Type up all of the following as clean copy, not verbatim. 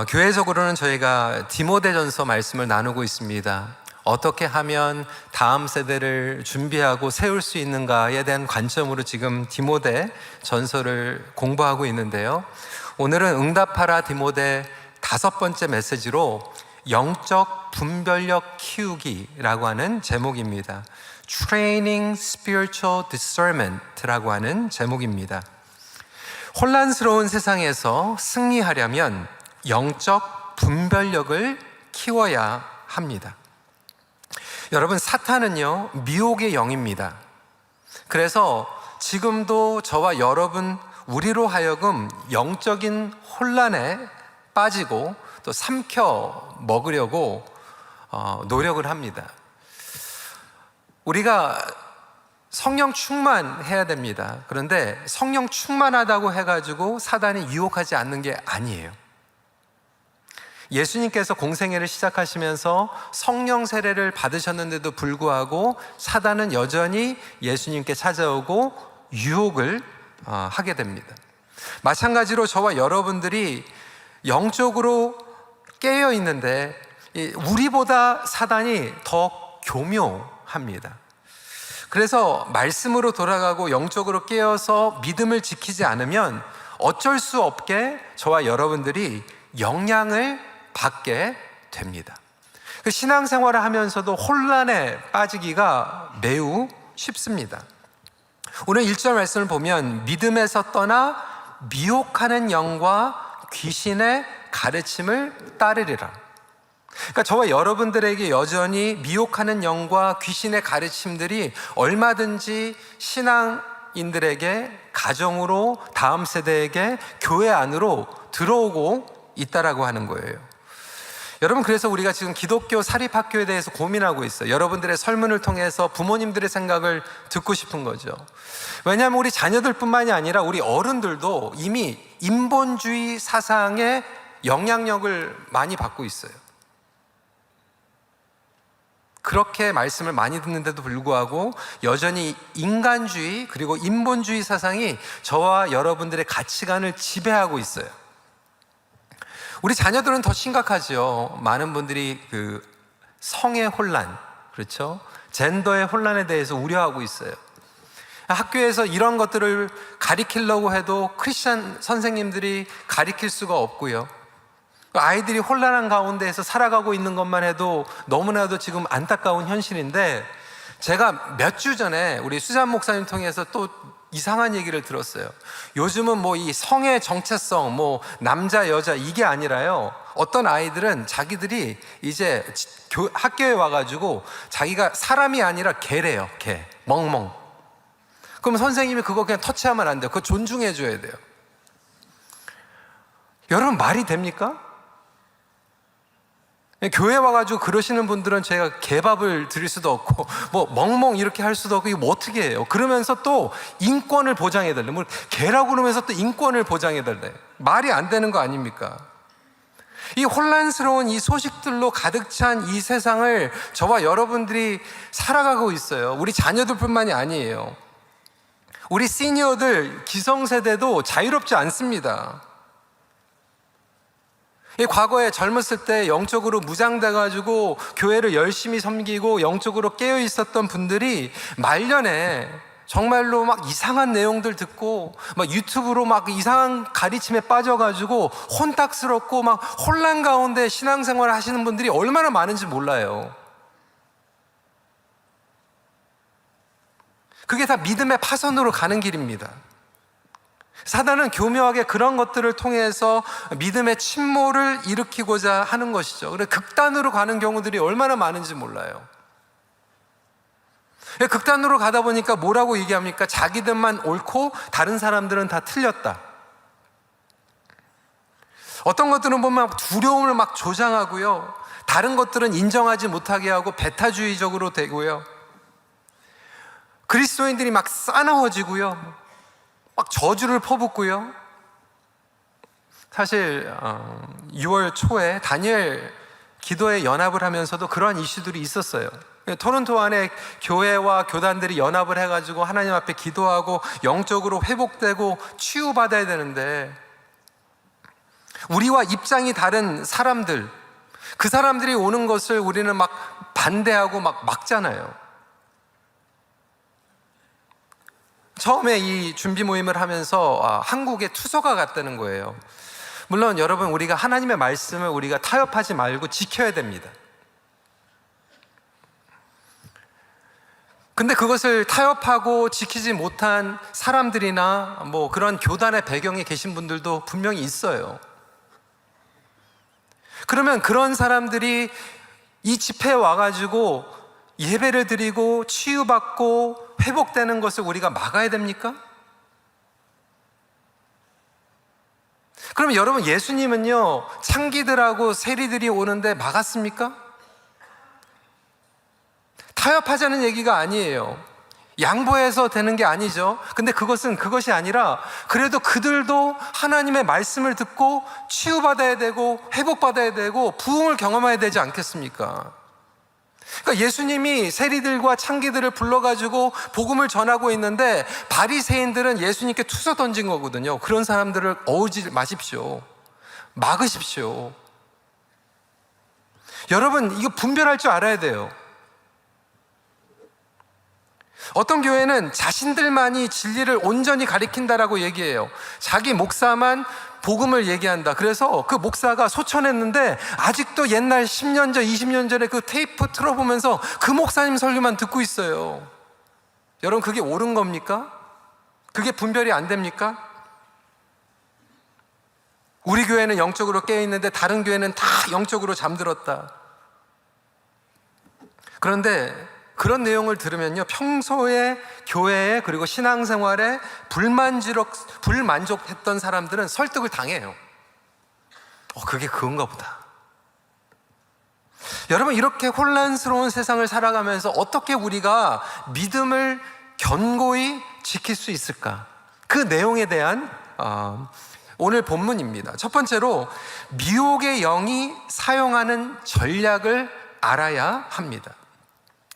교회적으로는 저희가 디모데전서 말씀을 나누고 있습니다. 어떻게 하면 다음 세대를 준비하고 세울 수 있는가에 대한 관점으로 지금 디모데 전서를 공부하고 있는데요. 오늘은 응답하라 디모데 5번째 메시지로 영적 분별력 키우기라고 하는 제목입니다. Training Spiritual Discernment라고 하는 제목입니다. 혼란스러운 세상에서 승리하려면 영적 분별력을 키워야 합니다. 여러분, 사탄은요, 미혹의 영입니다. 그래서 지금도 저와 여러분, 우리로 하여금 영적인 혼란에 빠지고 또 삼켜 먹으려고 노력을 합니다. 우리가 성령 충만해야 됩니다. 그런데 성령 충만하다고 해가지고 사단이 유혹하지 않는 게 아니에요. 예수님께서 공생애를 시작하시면서 성령 세례를 받으셨는데도 불구하고 사단은 여전히 예수님께 찾아오고 유혹을 하게 됩니다. 마찬가지로 저와 여러분들이 영적으로 깨어 있는데 우리보다 사단이 더 교묘합니다. 그래서 말씀으로 돌아가고 영적으로 깨어서 믿음을 지키지 않으면 어쩔 수 없게 저와 여러분들이 영향을 받게 됩니다. 그 신앙생활을 하면서도 혼란에 빠지기가 매우 쉽습니다. 오늘 1절 말씀을 보면 믿음에서 떠나 미혹하는 영과 귀신의 가르침을 따르리라. 그러니까 저와 여러분들에게 여전히 미혹하는 영과 귀신의 가르침들이 얼마든지 신앙인들에게, 가정으로, 다음 세대에게, 교회 안으로 들어오고 있다라고 하는 거예요. 여러분, 그래서 우리가 지금 기독교 사립학교에 대해서 고민하고 있어요. 여러분들의 설문을 통해서 부모님들의 생각을 듣고 싶은 거죠. 왜냐하면 우리 자녀들뿐만이 아니라 우리 어른들도 이미 인본주의 사상의 영향력을 많이 받고 있어요. 그렇게 말씀을 많이 듣는데도 불구하고 여전히 인간주의 그리고 인본주의 사상이 저와 여러분들의 가치관을 지배하고 있어요. 우리 자녀들은 더 심각하죠. 많은 분들이 성의 혼란, 그렇죠? 젠더의 혼란에 대해서 우려하고 있어요. 학교에서 이런 것들을 가리키려고 해도 크리스찬 선생님들이 가리킬 수가 없고요. 아이들이 혼란한 가운데에서 살아가고 있는 것만 해도 너무나도 지금 안타까운 현실인데, 제가 몇 주 전에 우리 수잔 목사님 통해서 또 이상한 얘기를 들었어요. 요즘은 이 성의 정체성, 남자, 여자 이게 아니라요. 어떤 아이들은 자기들이 이제 학교에 와가지고 자기가 사람이 아니라 개래요. 개, 멍멍. 그럼 선생님이 그거 그냥 터치하면 안 돼요. 그거 존중해줘야 돼요. 여러분, 말이 됩니까? 교회 와가지고 그러시는 분들은 제가 개밥을 드릴 수도 없고 멍멍 이렇게 할 수도 없고, 이거 어떻게 해요? 그러면서 또 인권을 보장해달래. 개라고 그러면서 또 인권을 보장해달래. 말이 안 되는 거 아닙니까? 이 혼란스러운 이 소식들로 가득 찬 이 세상을 저와 여러분들이 살아가고 있어요. 우리 자녀들뿐만이 아니에요. 우리 시니어들, 기성세대도 자유롭지 않습니다. 과거에 젊었을 때 영적으로 무장돼가지고 교회를 열심히 섬기고 영적으로 깨어 있었던 분들이 말년에 정말로 막 이상한 내용들 듣고 유튜브로 이상한 가르침에 빠져가지고 혼탁스럽고 혼란 가운데 신앙생활을 하시는 분들이 얼마나 많은지 몰라요. 그게 다 믿음의 파선으로 가는 길입니다. 사단은 교묘하게 그런 것들을 통해서 믿음의 침몰을 일으키고자 하는 것이죠. 그래서 극단으로 가는 경우들이 얼마나 많은지 몰라요. 극단으로 가다 보니까 뭐라고 얘기합니까? 자기들만 옳고 다른 사람들은 다 틀렸다. 어떤 것들은 보면 두려움을 조장하고요. 다른 것들은 인정하지 못하게 하고 배타주의적으로 되고요. 그리스도인들이 싸나워지고요. 저주를 퍼붓고요. 사실 6월 초에 다니엘 기도회 연합을 하면서도 그러한 이슈들이 있었어요. 토론토 안에 교회와 교단들이 연합을 해가지고 하나님 앞에 기도하고 영적으로 회복되고 치유받아야 되는데, 우리와 입장이 다른 사람들, 그 사람들이 오는 것을 우리는 막 반대하고 막 막잖아요. 처음에 이 준비 모임을 하면서 한국에 투서가 갔다는 거예요. 물론 여러분, 우리가 하나님의 말씀을 우리가 타협하지 말고 지켜야 됩니다. 근데 그것을 타협하고 지키지 못한 사람들이나 뭐 그런 교단의 배경에 계신 분들도 분명히 있어요. 그러면 그런 사람들이 이 집회에 와가지고 예배를 드리고 치유받고 회복되는 것을 우리가 막아야 됩니까? 그럼 여러분, 예수님은요, 창기들하고 세리들이 오는데 막았습니까? 타협하자는 얘기가 아니에요. 양보해서 되는 게 아니죠. 근데 그것이 아니라 그래도 그들도 하나님의 말씀을 듣고 치유받아야 되고 회복받아야 되고 부흥을 경험해야 되지 않겠습니까? 그러니까 예수님이 세리들과 창기들을 불러가지고 복음을 전하고 있는데 바리새인들은 예수님께 투서 던진 거거든요. 그런 사람들을 어우지 마십시오. 막으십시오. 여러분, 이거 분별할 줄 알아야 돼요. 어떤 교회는 자신들만이 진리를 온전히 가리킨다라고 얘기해요. 자기 목사만 복음을 얘기한다. 그래서 그 목사가 소천했는데 아직도 옛날 10년 전, 20년 전에 그 테이프 틀어보면서 그 목사님 설교만 듣고 있어요. 여러분, 그게 옳은 겁니까? 그게 분별이 안 됩니까? 우리 교회는 영적으로 깨어있는데 다른 교회는 다 영적으로 잠들었다. 그런데 그런 내용을 들으면요, 평소에 교회에 그리고 신앙생활에 불만족했던 사람들은 설득을 당해요. 그게 그건가 보다. 여러분, 이렇게 혼란스러운 세상을 살아가면서 어떻게 우리가 믿음을 견고히 지킬 수 있을까? 그 내용에 대한 오늘 본문입니다. 첫 번째로, 미혹의 영이 사용하는 전략을 알아야 합니다.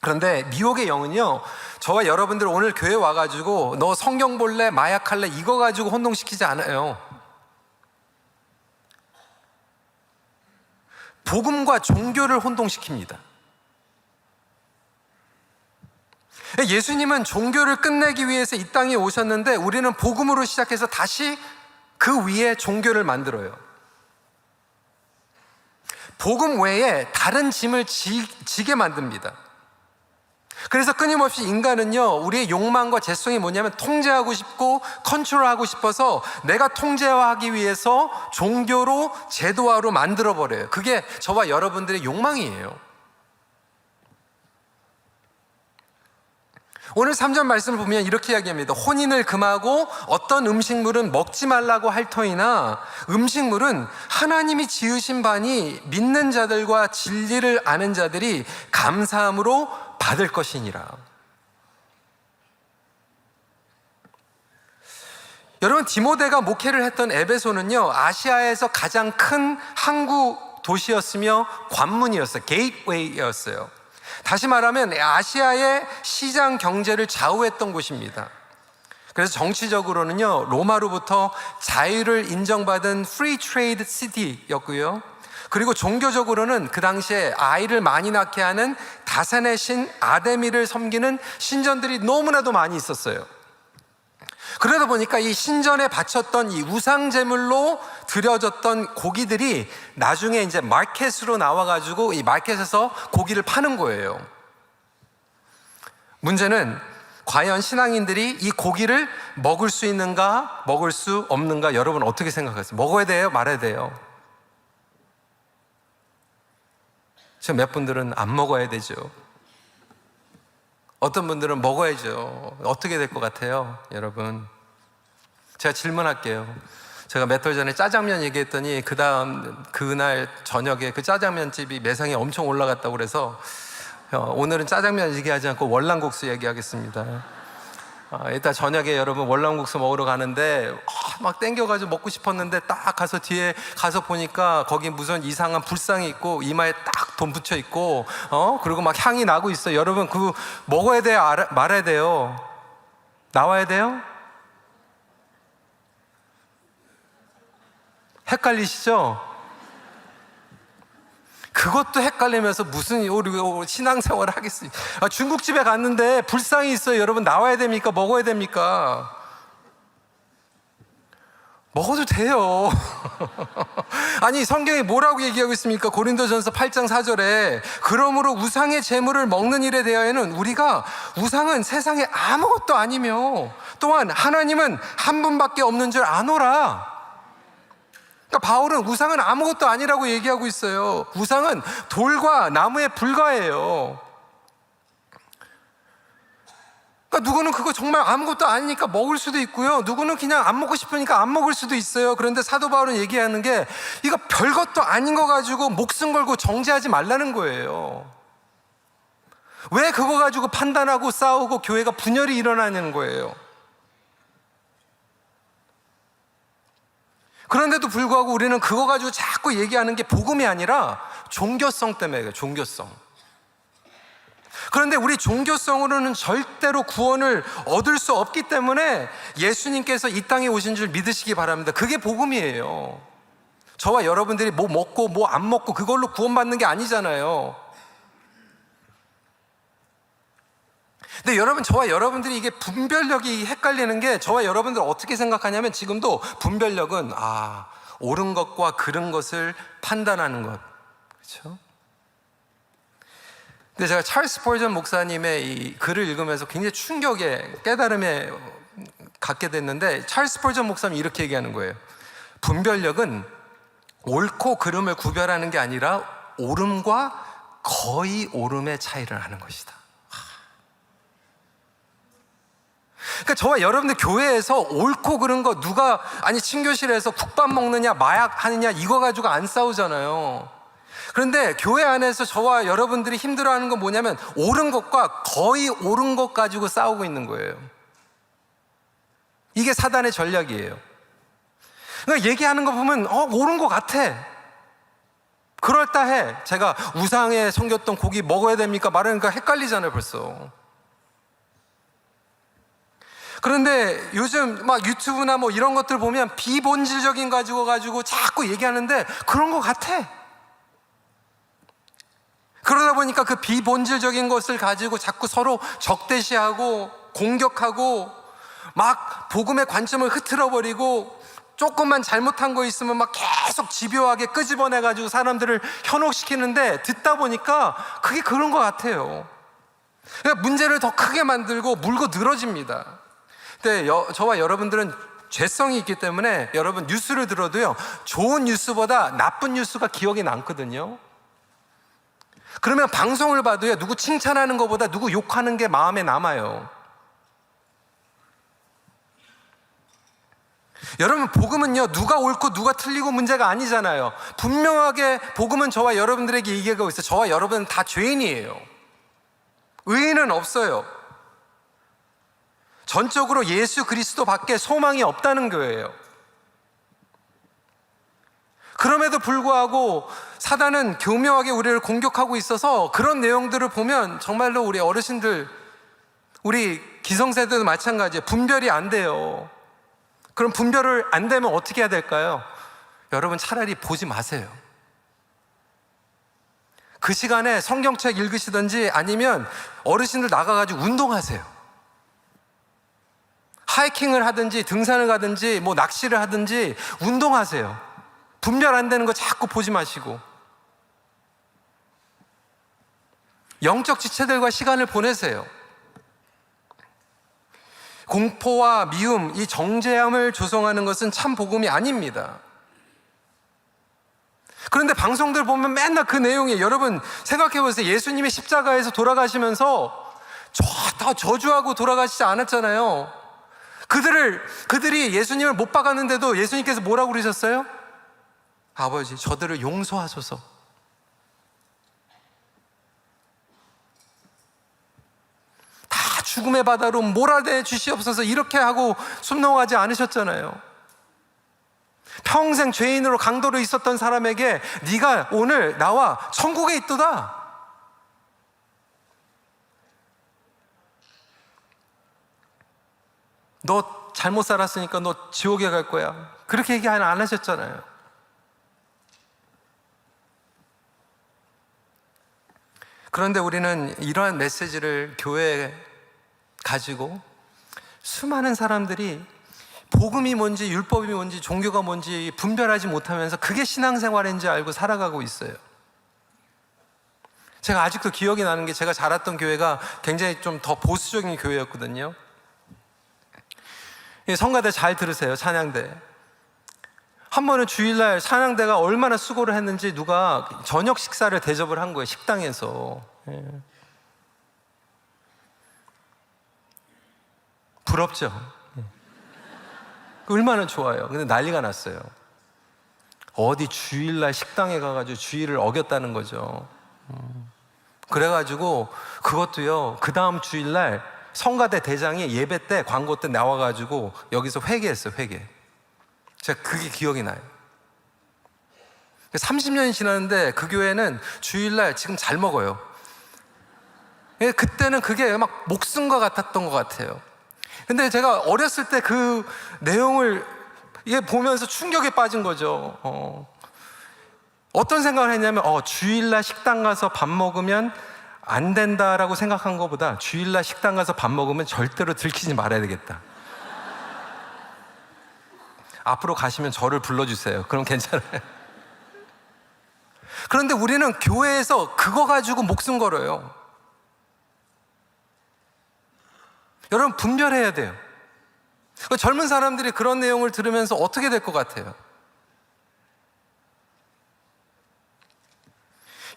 그런데 미혹의 영은요, 저와 여러분들 오늘 교회 와가지고 너 성경 볼래, 마약할래, 이거 가지고 혼동시키지 않아요. 복음과 종교를 혼동시킵니다. 예수님은 종교를 끝내기 위해서 이 땅에 오셨는데 우리는 복음으로 시작해서 다시 그 위에 종교를 만들어요. 복음 외에 다른 짐을 지게 만듭니다. 그래서 끊임없이 인간은요, 우리의 욕망과 재성이 뭐냐면 통제하고 싶고 컨트롤하고 싶어서 내가 통제하기 위해서 종교로 제도화로 만들어버려요. 그게 저와 여러분들의 욕망이에요. 오늘 3절 말씀을 보면 이렇게 이야기합니다. 혼인을 금하고 어떤 음식물은 먹지 말라고 할 터이나 음식물은 하나님이 지으신 바니 믿는 자들과 진리를 아는 자들이 감사함으로 받을 것이니라. 여러분, 디모데가 목회를 했던 에베소는요, 아시아에서 가장 큰 항구 도시였으며 관문이었어요. 게이트웨이였어요. 다시 말하면 아시아의 시장 경제를 좌우했던 곳입니다. 그래서 정치적으로는요, 로마로부터 자유를 인정받은 프리 트레이드 시티였고요. 그리고 종교적으로는 그 당시에 아이를 많이 낳게 하는 다산의 신 아데미를 섬기는 신전들이 너무나도 많이 있었어요. 그러다 보니까 이 신전에 바쳤던 이 우상 제물로 드려졌던 고기들이 나중에 이제 마켓으로 나와가지고 이 마켓에서 고기를 파는 거예요. 문제는 과연 신앙인들이 이 고기를 먹을 수 있는가, 먹을 수 없는가, 여러분 어떻게 생각하세요? 먹어야 돼요? 말아야 돼요? 지금 몇 분들은 안 먹어야 되죠. 어떤 분들은 먹어야죠. 어떻게 될 것 같아요, 여러분? 제가 질문할게요. 제가 몇 달 전에 짜장면 얘기했더니 그날 저녁에 그 짜장면집이 매상이 엄청 올라갔다고 그래서 오늘은 짜장면 얘기하지 않고 월남국수 얘기하겠습니다. 이따 저녁에 여러분 월남국수 먹으러 가는데 막 땡겨가지고 먹고 싶었는데 딱 가서 뒤에 가서 보니까 거기 무슨 이상한 불상이 있고 이마에 딱 돈 붙여 있고 그리고 막 향이 나고 있어요. 여러분, 그거 먹어야 돼요? 말아야 돼요? 나와야 돼요? 헷갈리시죠? 그것도 헷갈리면서 무슨 우리 신앙생활을 하겠습니까? 중국집에 갔는데 불상이 있어요. 여러분 나와야 됩니까? 먹어야 됩니까? 먹어도 돼요. 아니 성경이 뭐라고 얘기하고 있습니까? 고린도전서 8장 4절에 그러므로 우상의 제물을 먹는 일에 대하여는 우리가 우상은 세상에 아무것도 아니며 또한 하나님은 한 분밖에 없는 줄 아노라. 그러니까 바울은 우상은 아무것도 아니라고 얘기하고 있어요. 우상은 돌과 나무에 불과해요. 그러니까 누구는 그거 정말 아무것도 아니니까 먹을 수도 있고요. 누구는 그냥 안 먹고 싶으니까 안 먹을 수도 있어요. 그런데 사도 바울은 얘기하는 게 이거 별것도 아닌 거 가지고 목숨 걸고 정죄하지 말라는 거예요. 왜 그거 가지고 판단하고 싸우고 교회가 분열이 일어나는 거예요. 그런데도 불구하고 우리는 그거 가지고 자꾸 얘기하는 게 복음이 아니라 종교성 때문에 그래요. 종교성. 그런데 우리 종교성으로는 절대로 구원을 얻을 수 없기 때문에 예수님께서 이 땅에 오신 줄 믿으시기 바랍니다. 그게 복음이에요. 저와 여러분들이 뭐 먹고 뭐 안 먹고 그걸로 구원받는 게 아니잖아요. 근데 여러분, 저와 여러분들이 이게 분별력이 헷갈리는 게, 저와 여러분들 어떻게 생각하냐면 지금도 분별력은 옳은 것과 그른 것을 판단하는 것, 그렇죠? 근데 제가 찰스 스펄전 목사님의 이 글을 읽으면서 굉장히 충격에, 깨달음에 갖게 됐는데, 찰스 스펄전 목사님이 이렇게 얘기하는 거예요. 분별력은 옳고 그름을 구별하는 게 아니라 옳음과 거의 옳음의 차이를 하는 것이다. 그러니까 저와 여러분들 교회에서 옳고 그른 거 누가, 아니 친교실에서 국밥 먹느냐 마약 하느냐 이거 가지고 안 싸우잖아요. 그런데 교회 안에서 저와 여러분들이 힘들어하는 건 뭐냐면 옳은 것과 거의 옳은 것 가지고 싸우고 있는 거예요. 이게 사단의 전략이에요. 그러니까 얘기하는 거 보면 옳은 것 같아, 그럴싸해. 제가 우상에 섬겼던 고기 먹어야 됩니까 말하니까 헷갈리잖아요 벌써. 그런데 요즘 막 유튜브나 뭐 이런 것들 보면 비본질적인 가지고 자꾸 얘기하는데 그런 것 같아. 그러다 보니까 그 비본질적인 것을 가지고 자꾸 서로 적대시하고 공격하고 막 복음의 관점을 흐트러버리고, 조금만 잘못한 거 있으면 막 계속 집요하게 끄집어내가지고 사람들을 현혹시키는데, 듣다 보니까 그게 그런 것 같아요. 그러니까 문제를 더 크게 만들고 물고 늘어집니다. 근데 저와 여러분들은 죄성이 있기 때문에 여러분 뉴스를 들어도요, 좋은 뉴스보다 나쁜 뉴스가 기억에 남거든요. 그러면 방송을 봐도요, 누구 칭찬하는 것보다 누구 욕하는 게 마음에 남아요. 여러분, 복음은요 누가 옳고 누가 틀리고 문제가 아니잖아요. 분명하게 복음은 저와 여러분들에게 얘기하고 있어요. 저와 여러분은 다 죄인이에요. 의인은 없어요. 전적으로 예수 그리스도 밖에 소망이 없다는 거예요. 그럼에도 불구하고 사단은 교묘하게 우리를 공격하고 있어서, 그런 내용들을 보면 정말로 우리 어르신들, 우리 기성세대도 마찬가지예요. 분별이 안 돼요. 그럼 분별을 안 되면 어떻게 해야 될까요? 여러분, 차라리 보지 마세요. 그 시간에 성경책 읽으시든지 아니면 어르신들 나가가지고 운동하세요. 하이킹을 하든지 등산을 가든지 뭐 낚시를 하든지 운동하세요. 분별 안 되는 거 자꾸 보지 마시고 영적 지체들과 시간을 보내세요. 공포와 미움, 이 정죄함을 조성하는 것은 참 복음이 아닙니다. 그런데 방송들 보면 맨날 그 내용이에요. 여러분 생각해 보세요. 예수님이 십자가에서 돌아가시면서 다 저주하고 돌아가시지 않았잖아요. 그들이 예수님을 못 박았는데도 예수님께서 뭐라고 그러셨어요? 아버지, 저들을 용서하소서. 다 죽음의 바다로 몰아내 주시옵소서 이렇게 하고 숨 넘어가지 않으셨잖아요. 평생 죄인으로 강도로 있었던 사람에게 네가 오늘 나와 천국에 있도다. 너 잘못 살았으니까 너 지옥에 갈 거야. 그렇게 얘기 안 하셨잖아요. 그런데 우리는 이러한 메시지를 교회에 가지고 수많은 사람들이 복음이 뭔지 율법이 뭔지 종교가 뭔지 분별하지 못하면서 그게 신앙생활인지 알고 살아가고 있어요. 제가 아직도 기억이 나는 게, 제가 자랐던 교회가 굉장히 좀 더 보수적인 교회였거든요. 성가대 잘 들으세요. 찬양대. 한 번은 주일날 찬양대가 얼마나 수고를 했는지 누가 저녁 식사를 대접을 한 거예요. 식당에서. 부럽죠? 얼마나 좋아요. 근데 난리가 났어요. 어디 주일날 식당에 가가지고 주일을 어겼다는 거죠. 그래가지고 그것도요, 그 다음 주일날 성가대 대장이 예배 때 광고 때 나와가지고 여기서 회개했어요. 회개. 제가 그게 기억이 나요. 30년이 지났는데 그 교회는 주일날 지금 잘 먹어요. 그때는 그게 막 목숨과 같았던 것 같아요. 근데 제가 어렸을 때 그 내용을 보면서 충격에 빠진 거죠. 어떤 생각을 했냐면, 주일날 식당 가서 밥 먹으면 안 된다라고 생각한 것보다 주일날 식당 가서 밥 먹으면 절대로 들키지 말아야 되겠다. 앞으로 가시면 저를 불러주세요. 그럼 괜찮아요. 그런데 우리는 교회에서 그거 가지고 목숨 걸어요. 여러분, 분별해야 돼요. 젊은 사람들이 그런 내용을 들으면서 어떻게 될 것 같아요?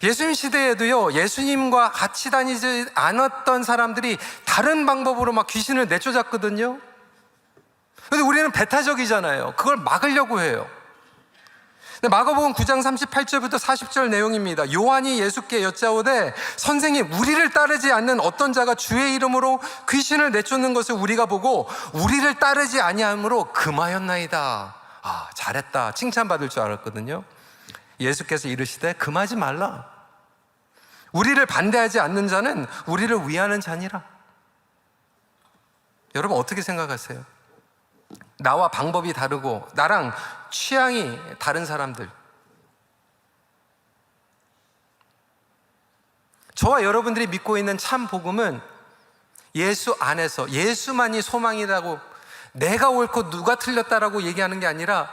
예수님 시대에도요, 예수님과 같이 다니지 않았던 사람들이 다른 방법으로 막 귀신을 내쫓았거든요. 근데 우리는 배타적이잖아요. 그걸 막으려고 해요. 마가복음 9장 38절부터 40절 내용입니다. 요한이 예수께 여짜오되, 선생님, 우리를 따르지 않는 어떤 자가 주의 이름으로 귀신을 내쫓는 것을 우리가 보고 우리를 따르지 아니함으로 금하였나이다. 잘했다, 칭찬받을 줄 알았거든요. 예수께서 이르시되, 금하지 말라. 우리를 반대하지 않는 자는 우리를 위하는 자니라. 여러분, 어떻게 생각하세요? 나와 방법이 다르고 나랑 취향이 다른 사람들, 저와 여러분들이 믿고 있는 참 복음은 예수 안에서, 예수만이 소망이라고, 내가 옳고 누가 틀렸다라고 얘기하는 게 아니라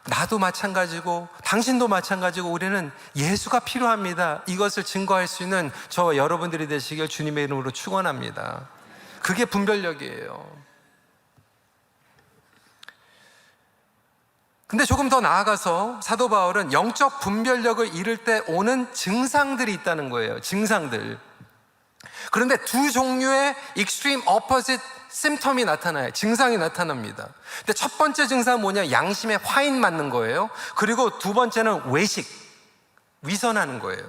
나도 마찬가지고 당신도 마찬가지고 우리는 예수가 필요합니다. 이것을 증거할 수 있는 저와 여러분들이 되시길 주님의 이름으로 축원합니다. 그게 분별력이에요. 근데 조금 더 나아가서 사도 바울은 영적 분별력을 잃을 때 오는 증상들이 있다는 거예요. 증상들. 그런데 두 종류의 extreme opposite symptom이 나타나요. 증상이 나타납니다. 근데 첫 번째 증상은 뭐냐? 양심에 화인 맞는 거예요. 그리고 두 번째는 외식, 위선하는 거예요.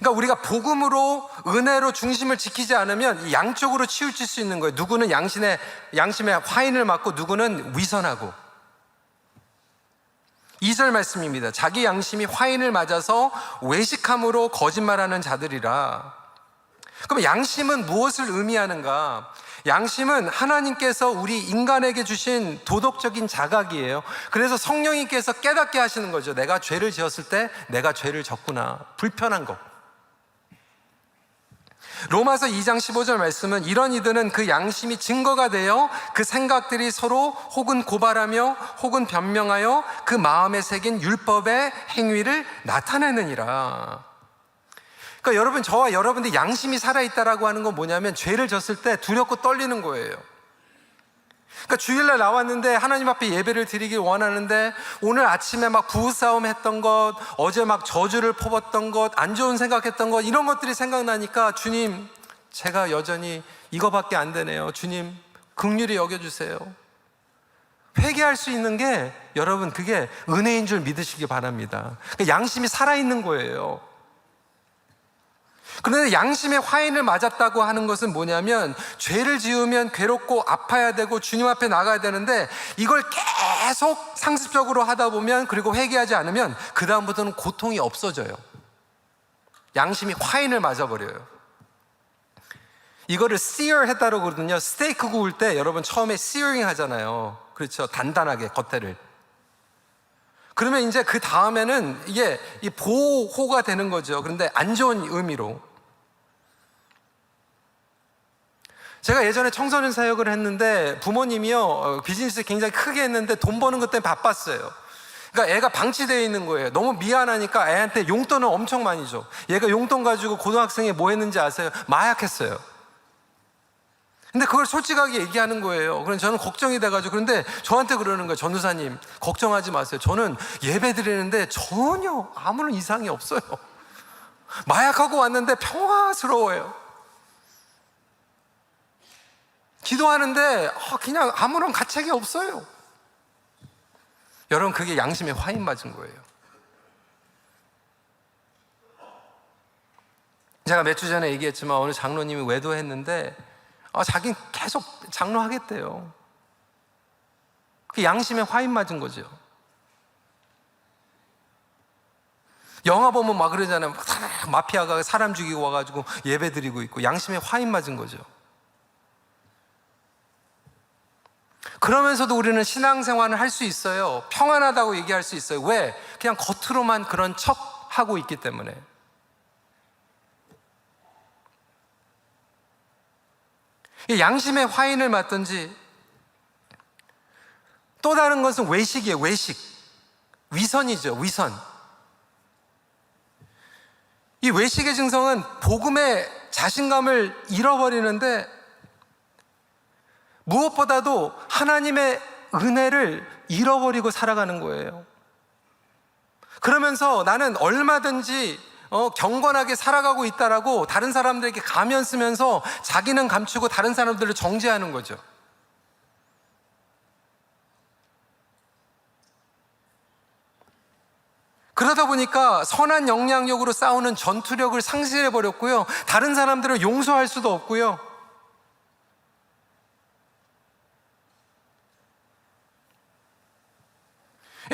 그러니까 우리가 복음으로, 은혜로 중심을 지키지 않으면 양쪽으로 치우칠 수 있는 거예요. 누구는 양심에 화인을 맞고 누구는 위선하고. 2절 말씀입니다. 자기 양심이 화인을 맞아서 외식함으로 거짓말하는 자들이라. 그럼 양심은 무엇을 의미하는가? 양심은 하나님께서 우리 인간에게 주신 도덕적인 자각이에요. 그래서 성령님께서 깨닫게 하시는 거죠. 내가 죄를 지었을 때 내가 죄를 졌구나. 불편한 거. 로마서 2장 15절 말씀은, 이런 이들은 그 양심이 증거가 되어 그 생각들이 서로 혹은 고발하며 혹은 변명하여 그 마음에 새긴 율법의 행위를 나타내느니라. 그러니까 여러분, 저와 여러분들 양심이 살아있다라고 하는 건 뭐냐면, 죄를 졌을 때 두렵고 떨리는 거예요. 그러니까 주일날 나왔는데 하나님 앞에 예배를 드리길 원하는데, 오늘 아침에 막 부부싸움 했던 것, 어제 막 저주를 퍼붓던 것, 안 좋은 생각했던 것, 이런 것들이 생각나니까, 주님, 제가 여전히 이거밖에 안 되네요. 주님, 긍휼히 여겨주세요. 회개할 수 있는 게, 여러분, 그게 은혜인 줄 믿으시기 바랍니다. 그러니까 양심이 살아있는 거예요. 그런데 양심의 화인을 맞았다고 하는 것은 뭐냐면, 죄를 지으면 괴롭고 아파야 되고 주님 앞에 나가야 되는데, 이걸 계속 상습적으로 하다 보면, 그리고 회개하지 않으면 그 다음부터는 고통이 없어져요. 양심이 화인을 맞아버려요. 이거를 sear 했다고 그러거든요. 스테이크 구울 때 여러분 처음에 searing 하잖아요. 그렇죠? 단단하게 겉에를. 그러면 이제 그 다음에는 이게 이 보호가 되는 거죠. 그런데 안 좋은 의미로. 제가 예전에 청소년 사역을 했는데 부모님이요, 비즈니스 굉장히 크게 했는데 돈 버는 것 때문에 바빴어요. 그러니까 애가 방치되어 있는 거예요. 너무 미안하니까 애한테 용돈을 엄청 많이 줘. 얘가 용돈 가지고 고등학생이 뭐 했는지 아세요? 마약했어요. 근데 그걸 솔직하게 얘기하는 거예요. 그래서 저는 걱정이 돼가지고, 그런데 저한테 그러는 거예요. 전도사님, 걱정하지 마세요. 저는 예배 드리는데 전혀 아무런 이상이 없어요. 마약하고 왔는데 평화스러워요. 기도하는데 그냥 아무런 가책이 없어요. 여러분, 그게 양심에 화인 맞은 거예요. 제가 몇 주 전에 얘기했지만 어느 장로님이 외도했는데 자기는 계속 장로하겠대요. 그 양심에 화인 맞은 거죠. 영화 보면 막 그러잖아요. 마피아가 사람 죽이고 와가지고 예배 드리고 있고, 양심에 화인 맞은 거죠. 그러면서도 우리는 신앙생활을 할 수 있어요. 평안하다고 얘기할 수 있어요. 왜? 그냥 겉으로만 그런 척 하고 있기 때문에. 양심의 화인을 맞든지, 또 다른 것은 외식이에요. 외식. 위선이죠. 위선. 이 외식의 증상은 복음의 자신감을 잃어버리는데, 무엇보다도 하나님의 은혜를 잃어버리고 살아가는 거예요. 그러면서 나는 얼마든지 경건하게 살아가고 있다라고 다른 사람들에게 가면 쓰면서 자기는 감추고 다른 사람들을 정죄하는 거죠. 그러다 보니까 선한 영향력으로 싸우는 전투력을 상실해버렸고요. 다른 사람들을 용서할 수도 없고요.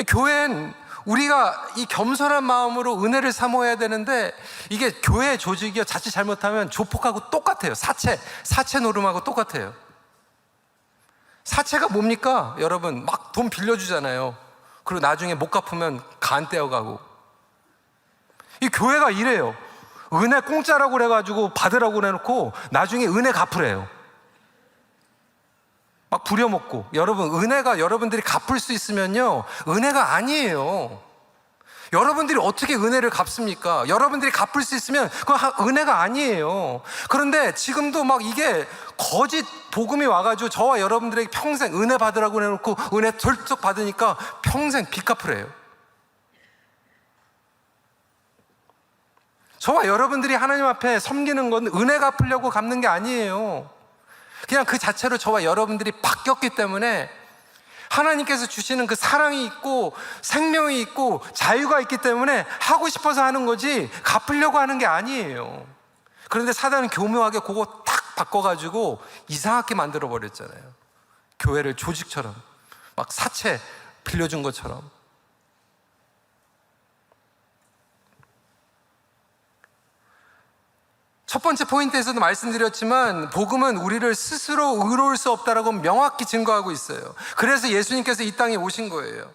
교회는 우리가 이 겸손한 마음으로 은혜를 사모해야 되는데, 이게 교회 조직이요, 자칫 잘못하면 조폭하고 똑같아요. 사채 노름하고 똑같아요. 사채가 뭡니까? 여러분, 막 돈 빌려주잖아요. 그리고 나중에 못 갚으면 간 떼어가고. 이 교회가 이래요. 은혜 공짜라고 그래가지고 받으라고 그래놓고 나중에 은혜 갚으래요. 막 부려먹고. 여러분, 은혜가 여러분들이 갚을 수 있으면요, 은혜가 아니에요. 여러분들이 어떻게 은혜를 갚습니까? 여러분들이 갚을 수 있으면 그건 은혜가 아니에요. 그런데 지금도 막 이게 거짓 복음이 와가지고 저와 여러분들에게 평생 은혜 받으라고 해놓고 은혜 덜쩍 받으니까 평생 빚 갚으래요. 저와 여러분들이 하나님 앞에 섬기는 건 은혜 갚으려고 갚는 게 아니에요. 그냥 그 자체로 저와 여러분들이 바뀌었기 때문에, 하나님께서 주시는 그 사랑이 있고 생명이 있고 자유가 있기 때문에 하고 싶어서 하는 거지 갚으려고 하는 게 아니에요. 그런데 사단은 교묘하게 그거 탁 바꿔가지고 이상하게 만들어 버렸잖아요. 교회를 조직처럼, 막 사채 빌려준 것처럼. 첫 번째 포인트에서도 말씀드렸지만, 복음은 우리를 스스로 의로울 수 없다라고 명확히 증거하고 있어요. 그래서 예수님께서 이 땅에 오신 거예요.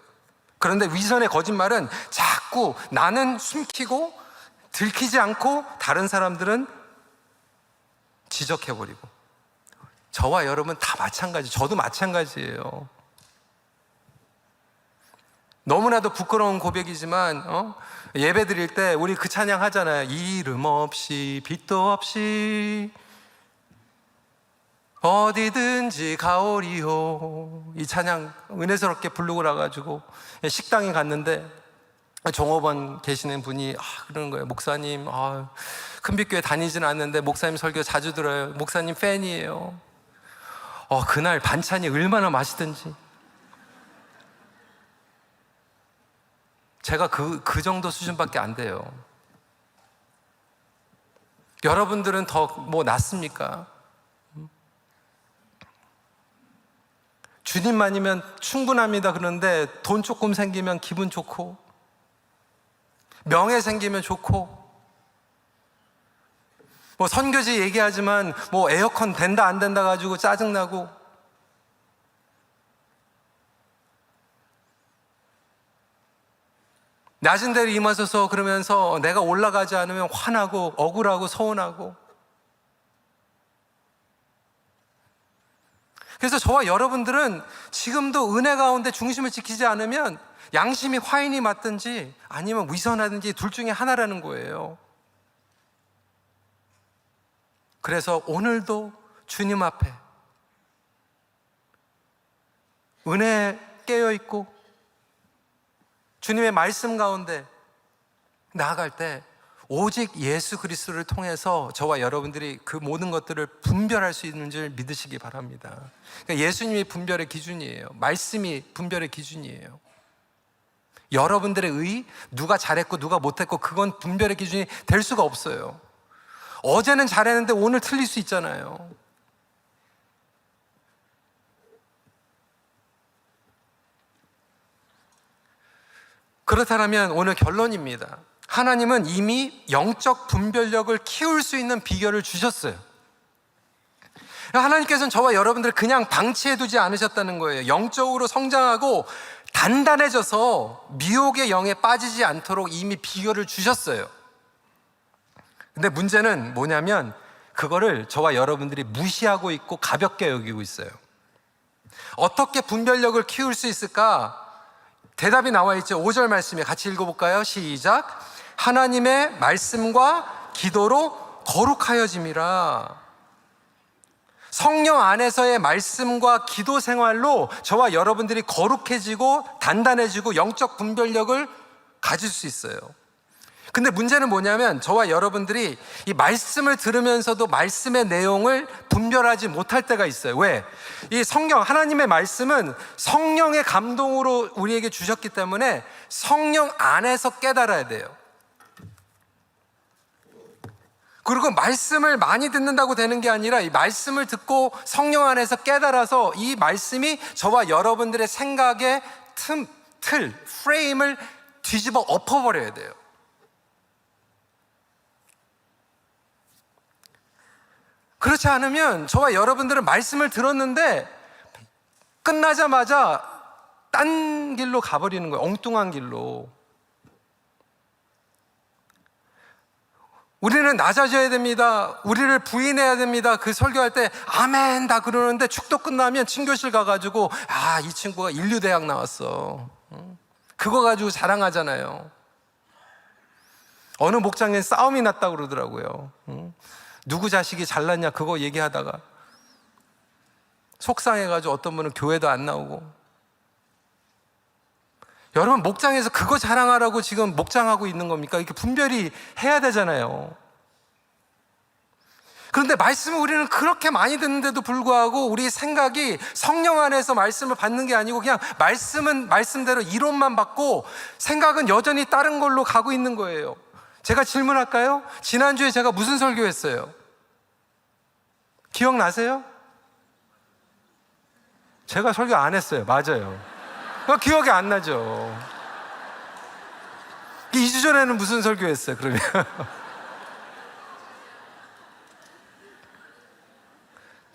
그런데 위선의 거짓말은 자꾸 나는 숨기고 들키지 않고 다른 사람들은 지적해버리고. 저와 여러분 다 마찬가지, 저도 마찬가지예요. 너무나도 부끄러운 고백이지만 예배 드릴 때 우리 그 찬양 하잖아요. 이름 없이 빛도 없이 어디든지 가오리요. 이 찬양 은혜스럽게 부르고 나가지고 식당에 갔는데 종업원 계시는 분이 그러는 거예요. 목사님, 큰빛교회 다니지는 않는데 목사님 설교 자주 들어요. 목사님 팬이에요. 그날 반찬이 얼마나 맛있던지. 제가 그 정도 수준밖에 안 돼요. 여러분들은 더 뭐 낫습니까? 주님만이면 충분합니다. 그런데 돈 조금 생기면 기분 좋고, 명예 생기면 좋고, 뭐 선교지 얘기하지만 뭐 에어컨 된다 안 된다 가지고 짜증나고, 낮은 데로 임하소서 그러면서 내가 올라가지 않으면 화나고 억울하고 서운하고. 그래서 저와 여러분들은 지금도 은혜 가운데 중심을 지키지 않으면 양심이 화인이 맞든지 아니면 위선하든지 둘 중에 하나라는 거예요. 그래서 오늘도 주님 앞에 은혜에 깨어있고 주님의 말씀 가운데 나아갈 때 오직 예수 그리스도를 통해서 저와 여러분들이 그 모든 것들을 분별할 수 있는 줄 믿으시기 바랍니다. 그러니까 예수님이 분별의 기준이에요. 말씀이 분별의 기준이에요. 여러분들의 의, 누가 잘했고 누가 못했고 그건 분별의 기준이 될 수가 없어요. 어제는 잘했는데 오늘 틀릴 수 있잖아요. 그렇다면 오늘 결론입니다. 하나님은 이미 영적 분별력을 키울 수 있는 비결을 주셨어요. 하나님께서는 저와 여러분들을 그냥 방치해두지 않으셨다는 거예요. 영적으로 성장하고 단단해져서 미혹의 영에 빠지지 않도록 이미 비결을 주셨어요. 근데 문제는 뭐냐면 그거를 저와 여러분들이 무시하고 있고 가볍게 여기고 있어요. 어떻게 분별력을 키울 수 있을까? 대답이 나와 있죠. 5절 말씀에 같이 읽어볼까요? 시작. 하나님의 말씀과 기도로 거룩하여짐이라. 성령 안에서의 말씀과 기도 생활로 저와 여러분들이 거룩해지고 단단해지고 영적 분별력을 가질 수 있어요. 근데 문제는 뭐냐면 저와 여러분들이 이 말씀을 들으면서도 말씀의 내용을 분별하지 못할 때가 있어요. 왜? 이 성경, 하나님의 말씀은 성령의 감동으로 우리에게 주셨기 때문에 성령 안에서 깨달아야 돼요. 그리고 말씀을 많이 듣는다고 되는 게 아니라 이 말씀을 듣고 성령 안에서 깨달아서 이 말씀이 저와 여러분들의 생각의 틀, 프레임을 뒤집어 엎어버려야 돼요. 그렇지 않으면 저와 여러분들은 말씀을 들었는데 끝나자마자 딴 길로 가버리는 거예요. 엉뚱한 길로. 우리는 낮아져야 됩니다. 우리를 부인해야 됩니다. 그 설교할 때 아멘 다 그러는데 축도 끝나면 친교실 가가지고 이 친구가 인류대학 나왔어. 그거 가지고 자랑하잖아요. 어느 목장에 싸움이 났다고 그러더라고요. 누구 자식이 잘났냐 그거 얘기하다가 속상해가지고 어떤 분은 교회도 안 나오고. 여러분 목장에서 그거 자랑하라고 지금 목장하고 있는 겁니까? 이렇게 분별이 해야 되잖아요. 그런데 말씀을 우리는 그렇게 많이 듣는데도 불구하고 우리 생각이 성령 안에서 말씀을 받는 게 아니고 그냥 말씀은 말씀대로 이론만 받고 생각은 여전히 다른 걸로 가고 있는 거예요. 제가 질문할까요? 지난주에 제가 무슨 설교했어요? 기억나세요? 제가 설교 안 했어요. 맞아요. 기억이 안 나죠. 2주 전에는 무슨 설교했어요, 그러면?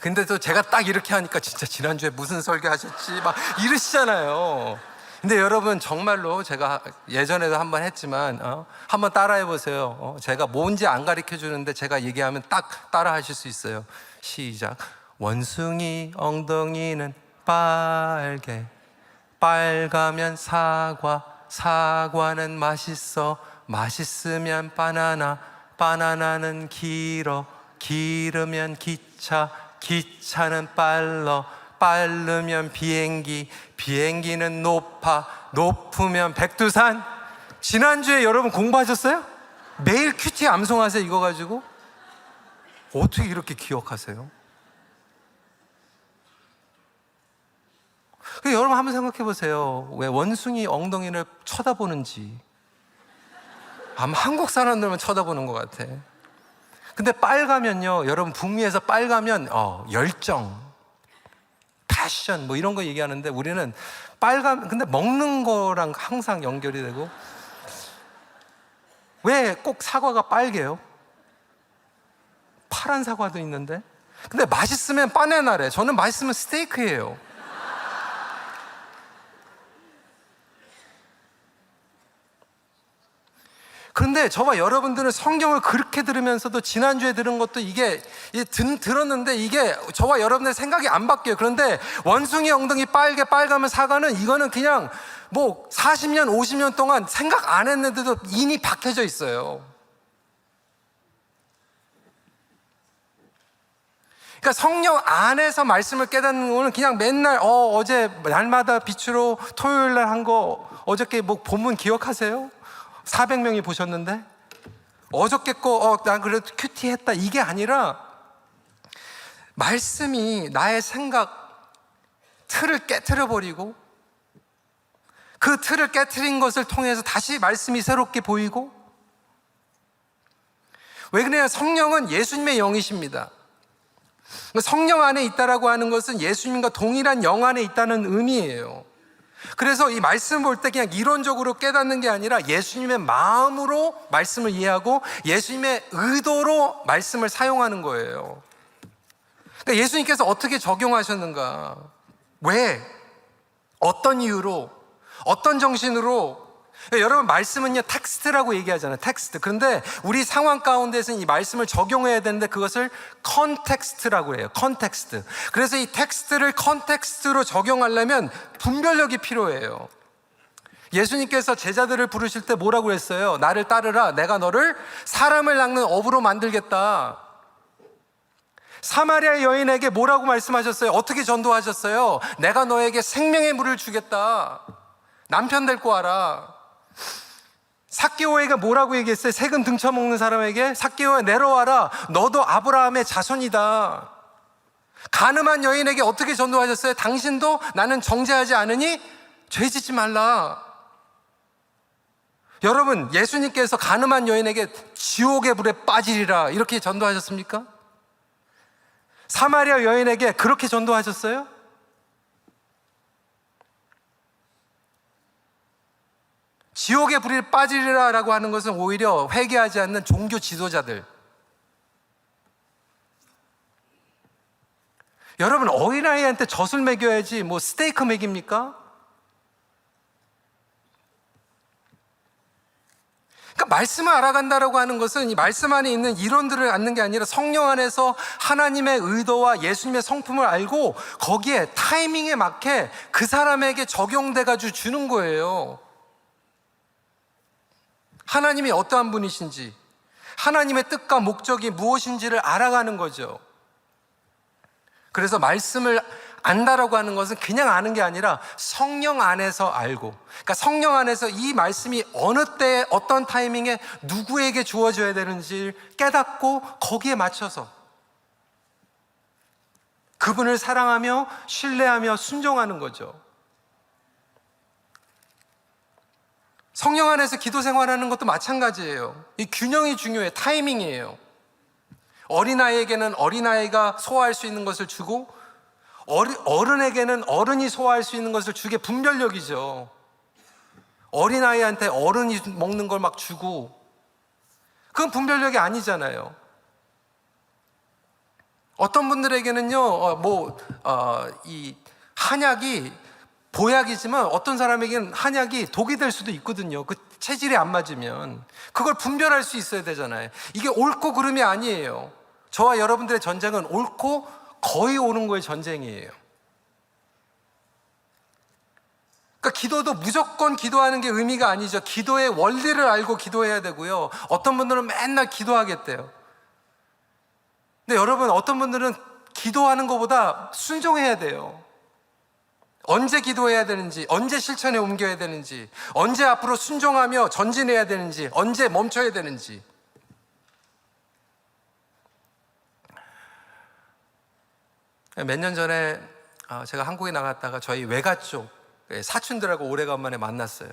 근데 또 제가 딱 이렇게 하니까 진짜 지난주에 무슨 설교 하셨지? 막 이러시잖아요. 근데 여러분 정말로 제가 예전에도 한번 했지만 한번 따라해 보세요. 제가 뭔지 안 가르쳐 주는데 제가 얘기하면 딱 따라 하실 수 있어요. 시작. 원숭이 엉덩이는 빨개, 빨가면 사과, 사과는 맛있어, 맛있으면 바나나, 바나나는 길어, 길으면 기차, 기차는 빨러, 빠르면 비행기, 비행기는 높아, 높으면 백두산. 지난주에 여러분 공부하셨어요? 매일 큐티 암송하세요 이거 가지고? 어떻게 이렇게 기억하세요? 여러분 한번 생각해 보세요. 왜 원숭이 엉덩이를 쳐다보는지. 아마 한국 사람들만 쳐다보는 것 같아. 근데 빨가면요, 여러분 북미에서 빨가면 열정, 패션 뭐 이런 거 얘기하는데 우리는 근데 먹는 거랑 항상 연결이 되고. 왜 꼭 사과가 빨개요? 파란 사과도 있는데. 근데 맛있으면 바나나래. 저는 맛있으면 스테이크예요. 그런데 저와 여러분들은 성경을 그렇게 들으면서도 지난주에 들은 것도 이게 들었는데 이게 저와 여러분의 생각이 안 바뀌어요. 그런데 원숭이 엉덩이 빨가면 사과는 이거는 그냥 뭐 40년 50년 동안 생각 안 했는데도 인이 박혀져 있어요. 그러니까 성령 안에서 말씀을 깨닫는 거는 그냥 맨날 어제 날마다 빛으로 토요일 날 한 거 어저께 뭐 본문 기억하세요? 400명이 보셨는데 어저께 거 난 그래도 큐티했다 이게 아니라 말씀이 나의 생각 틀을 깨트려 버리고 그 틀을 깨트린 것을 통해서 다시 말씀이 새롭게 보이고. 왜 그래요? 성령은 예수님의 영이십니다. 성령 안에 있다라고 하는 것은 예수님과 동일한 영 안에 있다는 의미예요. 그래서 이 말씀 볼 때 그냥 이론적으로 깨닫는 게 아니라 예수님의 마음으로 말씀을 이해하고 예수님의 의도로 말씀을 사용하는 거예요. 그러니까 예수님께서 어떻게 적용하셨는가? 왜? 어떤 이유로? 어떤 정신으로? 여러분, 말씀은요 텍스트라고 얘기하잖아요. 텍스트. 그런데 우리 상황 가운데서는 이 말씀을 적용해야 되는데 그것을 컨텍스트라고 해요. 컨텍스트. 그래서 이 텍스트를 컨텍스트로 적용하려면 분별력이 필요해요. 예수님께서 제자들을 부르실 때 뭐라고 했어요? 나를 따르라. 내가 너를 사람을 낚는 어부로 만들겠다. 사마리아 여인에게 뭐라고 말씀하셨어요? 어떻게 전도하셨어요? 내가 너에게 생명의 물을 주겠다. 남편 데리고 와라. 삭개오에게 뭐라고 얘기했어요? 세금 등쳐먹는 사람에게 삭개오야 내려와라. 너도 아브라함의 자손이다. 간음한 여인에게 어떻게 전도하셨어요? 당신도 나는 정죄하지 않으니 죄짓지 말라. 여러분, 예수님께서 간음한 여인에게 지옥의 불에 빠지리라 이렇게 전도하셨습니까? 사마리아 여인에게 그렇게 전도하셨어요? 지옥의 불에 빠지리라 라고 하는 것은 오히려 회개하지 않는 종교 지도자들. 여러분, 어린아이한테 젖을 먹여야지 뭐 스테이크 먹입니까? 그러니까 말씀을 알아간다라고 하는 것은 이 말씀 안에 있는 이론들을 갖는 게 아니라 성령 안에서 하나님의 의도와 예수님의 성품을 알고 거기에 타이밍에 맞게 그 사람에게 적용돼가지고 주는 거예요. 하나님이 어떠한 분이신지, 하나님의 뜻과 목적이 무엇인지를 알아가는 거죠. 그래서 말씀을 안다라고 하는 것은 그냥 아는 게 아니라 성령 안에서 알고, 그러니까 성령 안에서 이 말씀이 어느 때에 어떤 타이밍에 누구에게 주어져야 되는지를 깨닫고 거기에 맞춰서 그분을 사랑하며 신뢰하며 순종하는 거죠. 성령 안에서 기도 생활하는 것도 마찬가지예요. 이 균형이 중요해요. 타이밍이에요. 어린아이에게는 어린아이가 소화할 수 있는 것을 주고 어른에게는 어른이 소화할 수 있는 것을 주게 분별력이죠. 어린아이한테 어른이 먹는 걸 막 주고 그건 분별력이 아니잖아요. 어떤 분들에게는요 이 한약이 보약이지만 어떤 사람에게는 한약이 독이 될 수도 있거든요. 그 체질이 안 맞으면 그걸 분별할 수 있어야 되잖아요. 이게 옳고 그름이 아니에요. 저와 여러분들의 전쟁은 옳고 거의 옳은 거의 전쟁이에요. 그러니까 기도도 무조건 기도하는 게 의미가 아니죠. 기도의 원리를 알고 기도해야 되고요. 어떤 분들은 맨날 기도하겠대요. 근데 여러분, 어떤 분들은 기도하는 것보다 순종해야 돼요. 언제 기도해야 되는지, 언제 실천에 옮겨야 되는지, 언제 앞으로 순종하며 전진해야 되는지, 언제 멈춰야 되는지. 몇 년 전에 제가 한국에 나갔다가 저희 외가 쪽 사촌들하고 오래간만에 만났어요.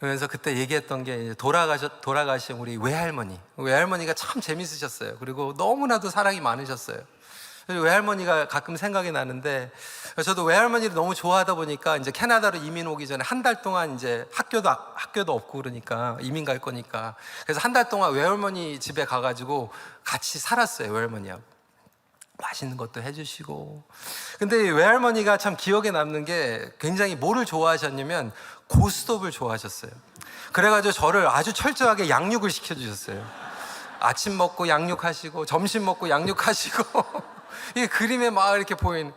그래서 그때 얘기했던 게 돌아가신 우리 외할머니가 참 재밌으셨어요. 그리고 너무나도 사랑이 많으셨어요. 외할머니가 가끔 생각이 나는데, 저도 외할머니를 너무 좋아하다 보니까 이제 캐나다로 이민 오기 전에 한 달 동안 이제 학교도 없고 그러니까 이민 갈 거니까, 그래서 한 달 동안 외할머니 집에 가가지고 같이 살았어요. 외할머니하고 맛있는 것도 해주시고. 근데 외할머니가 참 기억에 남는 게 굉장히 뭐를 좋아하셨냐면 고스톱을 좋아하셨어요. 그래가지고 저를 아주 철저하게 양육을 시켜주셨어요. 아침 먹고 양육하시고 점심 먹고 양육하시고 이게 그림에 막 이렇게 보이는.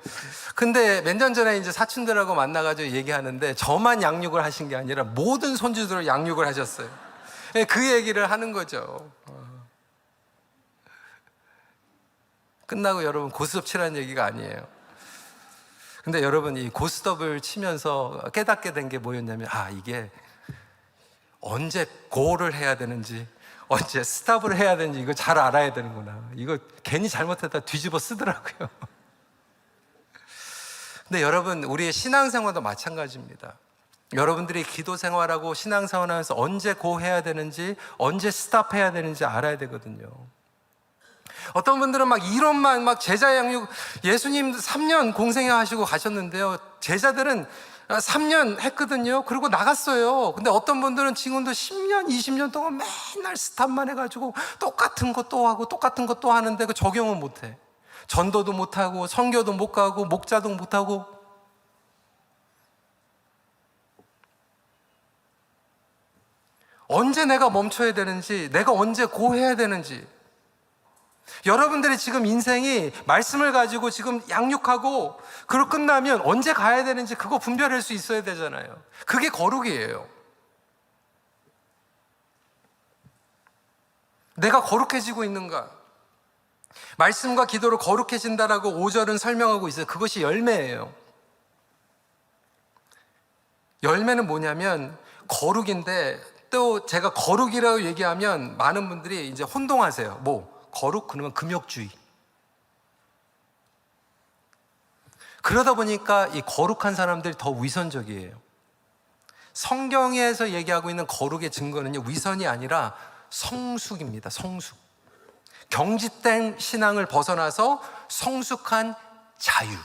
근데 몇 년 전에 이제 사촌들하고 만나가지고 얘기하는데 저만 양육을 하신 게 아니라 모든 손주들을 양육을 하셨어요. 그 얘기를 하는 거죠. 끝나고 여러분 고스톱 치라는 얘기가 아니에요. 근데 여러분 이 고스톱을 치면서 깨닫게 된 게 뭐였냐면, 이게 언제 고를 해야 되는지 언제 스탑을 해야 되는지 이거 잘 알아야 되는구나. 이거 괜히 잘못했다 뒤집어 쓰더라고요. 근데 여러분 우리의 신앙생활도 마찬가지입니다. 여러분들이 기도 생활하고 신앙생활하면서 언제 고 해야 되는지 언제 스탑해야 되는지 알아야 되거든요. 어떤 분들은 막 이론만 막 제자 양육, 예수님 3년 공생애 하시고 가셨는데요, 제자들은 3년 했거든요. 그리고 나갔어요. 근데 어떤 분들은 지금도 10년, 20년 동안 맨날 스탑만 해가지고 똑같은 거 또 하고 똑같은 거 또 하는데 그 적용은 못해. 전도도 못하고 선교도 못 가고 목자도 못하고. 언제 내가 멈춰야 되는지, 내가 언제 고해야 되는지. 여러분들이 지금 인생이 말씀을 가지고 지금 양육하고 그걸 끝나면 언제 가야 되는지 그거 분별할 수 있어야 되잖아요. 그게 거룩이에요. 내가 거룩해지고 있는가? 말씀과 기도로 거룩해진다라고 5절은 설명하고 있어요. 그것이 열매예요. 열매는 뭐냐면 거룩인데, 또 제가 거룩이라고 얘기하면 많은 분들이 이제 혼동하세요. 거룩? 그러면 금욕주의. 그러다 보니까 이 거룩한 사람들이 더 위선적이에요. 성경에서 얘기하고 있는 거룩의 증거는요, 위선이 아니라 성숙입니다. 성숙. 경직된 신앙을 벗어나서 성숙한 자유.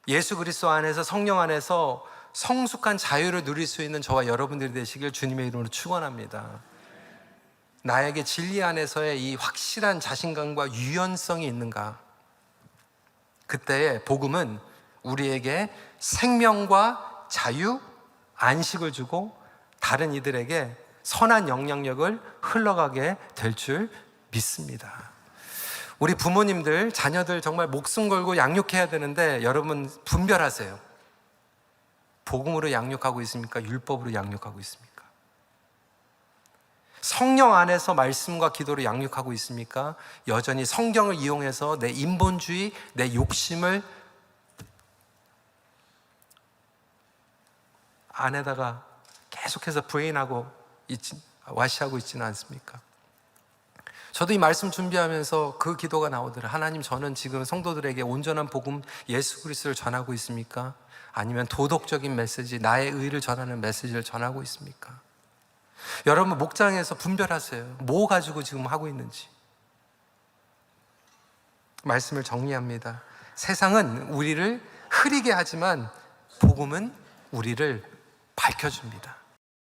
예수 그리스도 안에서, 성령 안에서 성숙한 자유를 누릴 수 있는 저와 여러분들이 되시길 주님의 이름으로 축원합니다. 나에게 진리 안에서의 이 확실한 자신감과 유연성이 있는가? 그때의 복음은 우리에게 생명과 자유, 안식을 주고 다른 이들에게 선한 영향력을 흘러가게 될 줄 믿습니다. 우리 부모님들, 자녀들 정말 목숨 걸고 양육해야 되는데 여러분 분별하세요. 복음으로 양육하고 있습니까? 율법으로 양육하고 있습니까? 성령 안에서 말씀과 기도로 양육하고 있습니까? 여전히 성경을 이용해서 내 인본주의, 내 욕심을 안에다가 계속해서 브레인하고 와시하고 있지는 않습니까? 저도 이 말씀 준비하면서 그 기도가 나오더라. 하나님, 저는 지금 성도들에게 온전한 복음 예수 그리스도를 전하고 있습니까? 아니면 도덕적인 메시지, 나의 의를 전하는 메시지를 전하고 있습니까? 여러분 목장에서 분별하세요. 뭐 가지고 지금 하고 있는지. 말씀을 정리합니다. 세상은 우리를 흐리게 하지만 복음은 우리를 밝혀줍니다.